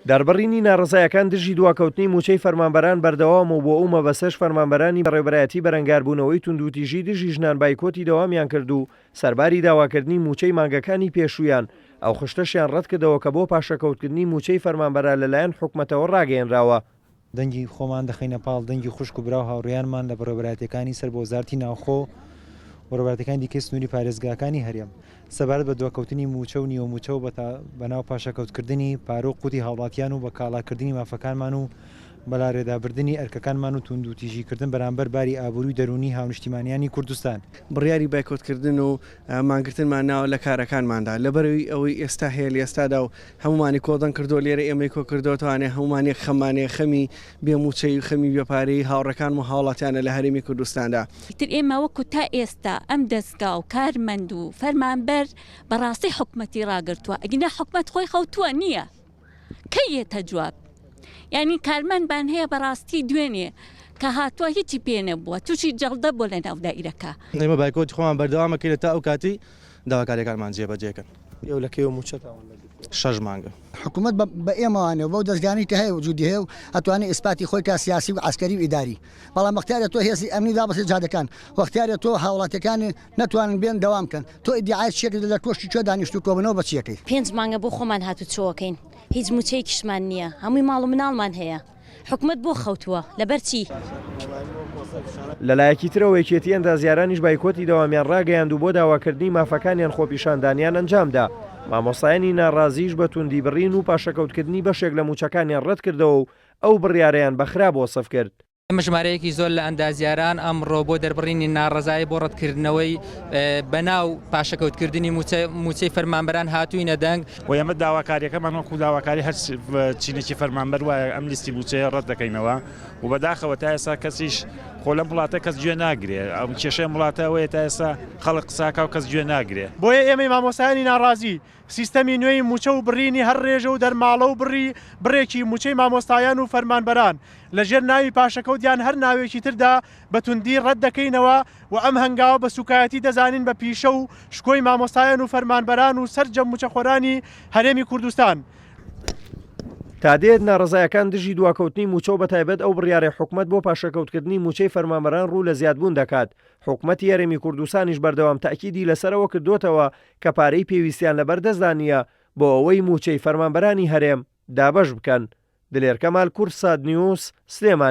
دەربڕینی ناڕزایەکان دژی دواکەوتنی موچەی فەرمانبەران بەردەوام و بۆ ئەو مەبەستەش فەرمانبەرانی بەڕێوەبەرایەتی بەرەنگاربوونەوەی توندوتیژی دژی ژنان بایکۆتی دەوامیان کرد و سەرباری داواکردنی موچەی مانگەکانی پێشوویان ئەو خشتەشیان ڕەت کردەوە کە بۆ پاشەکەوتکردنی موچەی فەرمانبەران لەلایەن حکومەتەوە ڕاگەیەنراوە. دەنگی خۆمان دەخینە پاڵ دەنگی خوشک و براو هاوڕێیانمان لە بەڕێوەبەرایەتیەکانی سەر بۆ وەزارەتی ناوخۆ وەرەوەبەرایەتەکانی دیکەی سنووری پارێزگاکانی هەرێم سەبارەت بە دواکەوتنی موچە و نیوە موچە و بەناو پاشەکەوتکردنی پارۆ قوتی هاوڵاتیان و بە کاڵاکردنی مافەکانمان و بەلاڕێدابردننی ئەرکەکانمان و توندوتیژیکردن بەرامبەر باری ئابووری دەرونی هاونیشتیمانیانی کوردستان بڕیاری بایکۆتکردن و مانگرتنمان ناوە لە کارەکانماندا لەبەرەوەی ئەوەی ئێستا هەیە لە ئێستادا و هەمومانی کۆدەن کردو لێرە ئێمەی کۆ کردوتوانێ هەمومانێک خەمانێ خەمی بێموچەی خەمی بێپارەی هاوڕەکان و هاوڵاتیانە لە هەرێمی کوردستاندا. تر ئێمە وەکو تا ئێستا ئەم دەستگا و کارمەند و فەرمانبەر بەڕاستی حکومەتی ڕاگرتووە ئەگەنا حکومەت خۆی خەوتووە نییە کەیەتە جواب یعنی کارمەندبان هەیە بەڕاستی دوێنێ کە هاتووە هیچی پێ نەبووە تووشی جەڵدە بۆ لە ناو دائیرەکە. ئێمە بایکۆتی خۆمان بەردەوامەکەین تا ئەو کاتی داواکاریەکانمان جێبەجێکەن. ئێوە لە کێوە موچەتەوە 6 مانگە. حکومت بە ئێمەوانێ بەو دەستگانی کە هەیە وجودی هەیە و ئەتوانێت ئیسپاتی خۆی تا سیاسی و عسکەری و ئیداری بەڵام وەختیارە تۆ هێزی ئەمنی دابەسی جادەکان وەختیارە تۆ هاوڵاتیەکانی نەتوانن بێن دەوام بکەن تۆ ئیدعای چێک لە کۆشتی چۆ دانیشت و کۆبنەوە بە چیەکەی 5 مانگە بۆ خۆمان هاتو چۆکەین هیچ موچەی کشمان نییە هەمووی ماڵ و مناڵمان هەیە حکومت بۆ خەوتووە لەبەر چی؟ لەلایەکی ترەوە یەکێتی ئەندازیارانیش بایکۆتی دەوامیان ڕاگەیاند و بۆ داواکردنی مافەکانیان خۆپیشاندانیان ئەنجامدا. مامۆستایانی ناڕازیش بە توندی بڕین و پاشەکەوتکردنی بەشێک لە موچەکانیان ڕەت کردەوە و ئەو بڕیارەیان بەخرا بۆ سەف کرد. ئەمە ژمارەیەکی زۆر لە ئەندازیاران ئەمڕۆ بۆ دەربڕینی ناڕزایی بۆ ڕەتکردنەوەی بەناو پاشەکەوتکردنی موچەی فەرمانبەران هاتووینە دەنگ و ئەمە داواکاریەکەمان وەکو داواکاری هەر چینێکی فەرمانبەر وایە ئەم لیستی موچەیە ڕەت دەکەینەوە و بەداخەوە تا ئێستا کەسیش خۆ لەم وڵاتە کەس گوێ ناگرێ ئەم کێشەی وڵاتەوەیە تا ئێستا خەڵک قساکە و کەس گوێ ناگرێ. بۆیە ئێمەی مامۆستایانی ناڕازی سیستەمی نوێی موچە و بڕینی هەر ڕێژە و دەرماڵە و بڕێکی موچەی مامۆستایان و فەرمانبەران لەژێر ناوی پاشەکەوتیان هەر ناوێکی تردا بەتوندی ڕەت دەکەینەوە و ئەم هەنگاوە بە سوکایەتی دەزانین بە پیشە و شکۆی مامۆستایان و فەرمانبەران و سەرجەم موچەخۆرانی هەرێمی کوردستان. تا دێت ناڕزایەکان دژی دواکەوتنی موچە و بەتایبەت ئەو بڕیارەی حکومەت بۆ پاشەکەوتکردنی موچەی فەرمانبەران ڕوو لە زیادبوون دەکات. حکومەتی هەرێمی کوردستانیش بەردەوام تاکیدی لەسەرەوە کردوتەوە کە پارەی پێویستیان لەبەردەستدانیە بۆ ئەوەی موچەی فەرمانبەرانی هەرێم دابەش بکەن. دلێر کەمال کورد ساد نیوز سلێمانی.